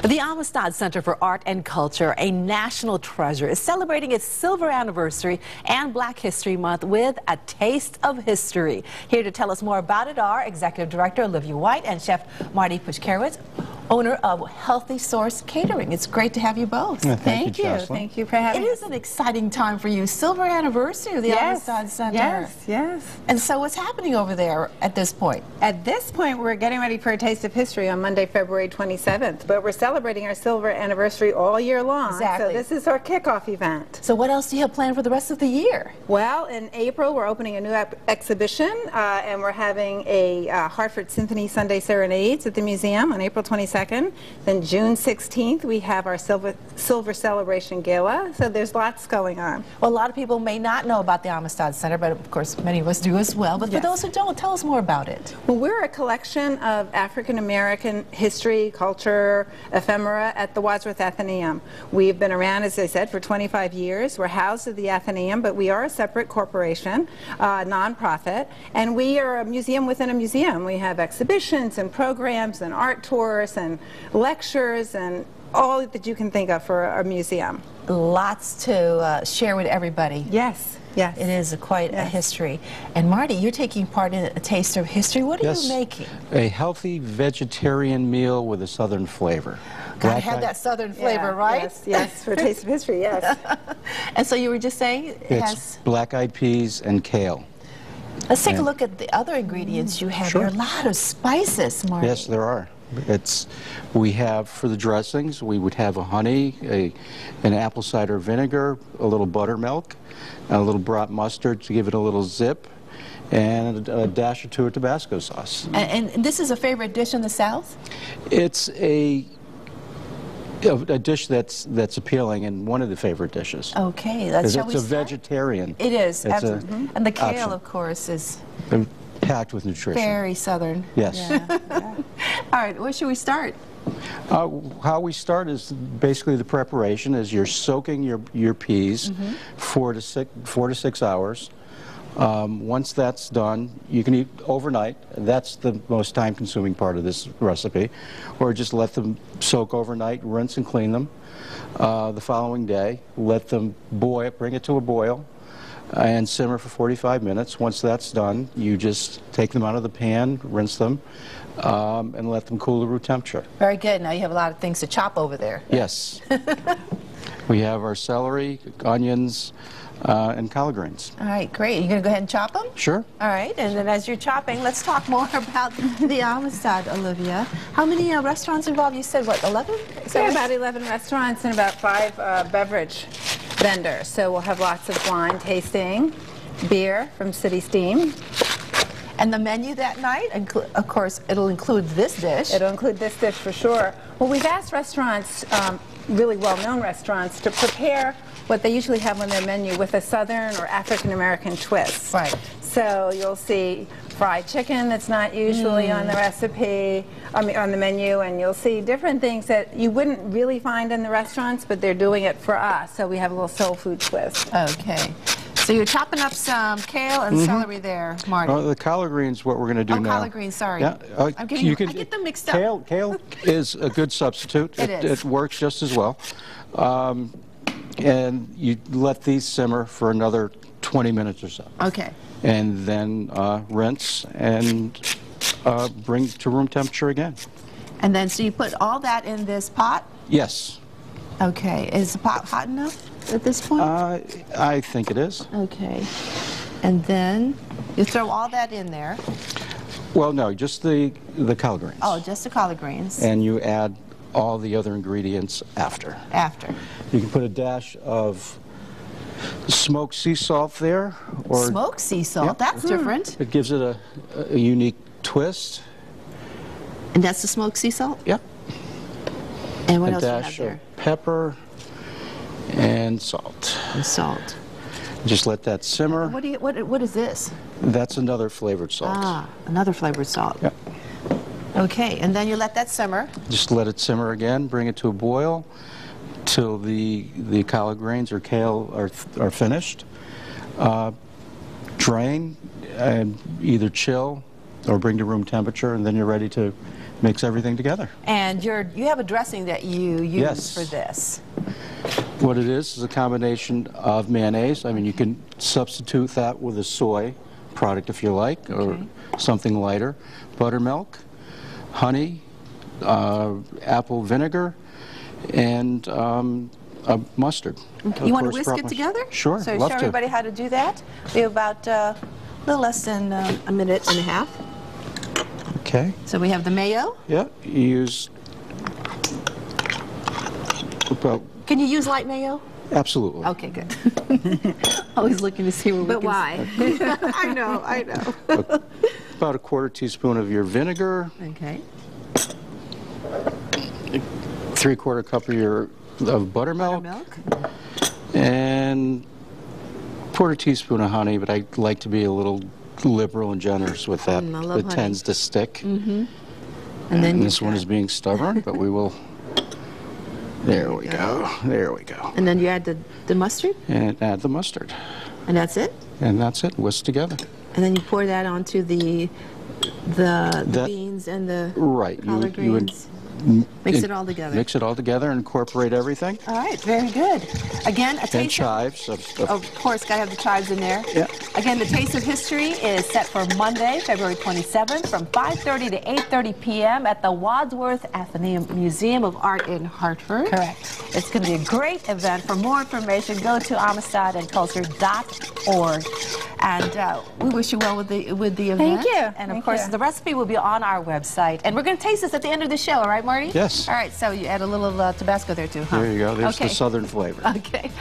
The Amistad Center for Art and Culture, a national treasure, is celebrating its silver anniversary and Black History Month with a taste of history. Here to tell us more about it are Executive Director Olivia White and Chef Marty Pushkarewicz, owner of Healthy Source Catering. It's great to have you both. Thank you. Thank you for having us. It is an exciting time for you. Silver anniversary of the Amistad Center. Yes. And so what's happening over there at this point? At this point, we're getting ready for a Taste of History on Monday, February 27th. But we're celebrating our silver anniversary all year long. Exactly. So this is our kickoff event. So what else do you have planned for the rest of the year? Well, in April, we're opening a new exhibition, and we're having a Hartford Symphony Sunday Serenades at the museum on April 22nd. Then June 16th, we have our Silver Celebration Gala. So there's lots going on. Well, a lot of people may not know about the Amistad Center, but of course many of us do as well. But for those who don't, tell us more about it. Well, we're a collection of African American history, culture, ephemera at the Wadsworth Athenaeum. We've been around, as I said, for 25 years. We're housed at the Athenaeum, but we are a separate corporation, nonprofit, and we are a museum within a museum. We have exhibitions and programs and art tours and lectures and all that you can think of for a museum. Lots to share with everybody. Yes. Yes. It is quite a history. And Marty, you're taking part in a Taste of History. What are you making? A healthy vegetarian meal with a Southern flavor. Gotta have that Southern flavor, right? Yes, for Taste of History, yes. And so you were just saying it has black-eyed peas and kale. Let's take a look at the other ingredients you have. There are a lot of spices, Marty. Yes, there are. We have, for the dressings, we would have a honey, an apple cider vinegar, a little buttermilk, a little brat mustard to give it a little zip, and a dash or two of Tabasco sauce. And this is a favorite dish in the South? It's a dish that's appealing and one of the favorite dishes. Okay, it's a vegetarian. It is, absolutely. And the kale, of course, is packed with nutrition. Very Southern. Yes. All right, where should we start? How we start is basically the preparation is you're soaking your peas 4 to 6 hours. Once that's done, you can eat overnight. That's the most time-consuming part of this recipe. Or just let them soak overnight, rinse and clean them. The following day, let them boil, bring it to a boil, and simmer for 45 minutes. Once that's done, you just take them out of the pan, rinse them, and let them cool to room temperature. Very good. Now you have a lot of things to chop over there. Yes. We have our celery, onions, and collard greens. All right, great. You're going to go ahead and chop them? Sure. All right, and then as you're chopping, let's talk more about the Amistad, Olivia. How many restaurants involved? You said, what, 11? Yeah, about 11 restaurants and about 5 beverage vendors. So we'll have lots of wine tasting, beer from City Steam. And the menu that night, of course, it'll include this dish. It'll include this dish for sure. Well, we've asked restaurants, really well-known restaurants, to prepare what they usually have on their menu with a Southern or African-American twist. Right. So you'll see fried chicken that's not usually on the recipe, on the menu, and you'll see different things that you wouldn't really find in the restaurants, but they're doing it for us, so we have a little soul food twist. Okay. So you're chopping up some kale and celery there, Marty. The collard greens, what we're going to do now. Collard greens, sorry. Yeah, I get them mixed up. Kale is a good substitute. It works just as well. And you let these simmer for another 20 minutes or so. Okay. And then rinse and bring to room temperature again. And then, so you put all that in this pot? Yes. Okay. Is the pot hot enough at this point? I think it is. Okay. And then you throw all that in there. Well, no, just the collard greens. Oh, just the collard greens. And you add all the other ingredients after. You can put a dash of smoked sea salt there. Or smoked sea salt? That's different. It gives it a unique twist. And that's the smoked sea salt? Yep. And what else do you have dash there? of pepper and salt. And salt. Just let that simmer. What is this? That's another flavored salt. Ah, another flavored salt. Yep. Okay, and then you let that simmer. Just let it simmer again, bring it to a boil till the collard greens or kale are finished. Drain and either chill or bring to room temperature, and then you're ready to mix everything together. And you have a dressing that you use Yes. for this. What it is a combination of mayonnaise. I mean, you can substitute that with a soy product if you like, or something lighter. Buttermilk, honey, apple vinegar, and mustard. You want to whisk it together? Sure, So love show to. everybody how to do that. We have about a little less than a minute and a half. Okay. So we have the mayo. Yeah, you use about, Can you use light mayo? absolutely. Okay, good. Always looking to see where we But can. why? I know. About a quarter teaspoon of your vinegar, Okay. 3/4 cup of buttermilk, Milk. and quarter teaspoon of honey, but I like to be a little liberal and generous with that. I love It honey. tends to stick. And then This one is being stubborn, but we will. There we go. There we go. And then you add the mustard, And add the mustard. and that's it. And that's it. Whisk together. And then you pour that onto the That- beans and the Right. collard You would greens. Mix it all together. Mix it all together and incorporate everything. All right, very good. Again, a And taste chives. of course, got to have the chives in there. Yeah. Again, the Taste of History is set for Monday, February 27th from 5:30 to 8:30 p.m. at the Wadsworth Atheneum Museum of Art in Hartford. Correct. It's going to be a great event. For more information, go to amistadandculture.org. And we wish you well with the event. Thank you. And of Thank course, you. the recipe will be on our website. And we're going to taste this at the end of the show, all right, Marty? Yes. All right, so you add a little Tabasco there too, huh? There you go. There's Okay. the southern flavor. Okay.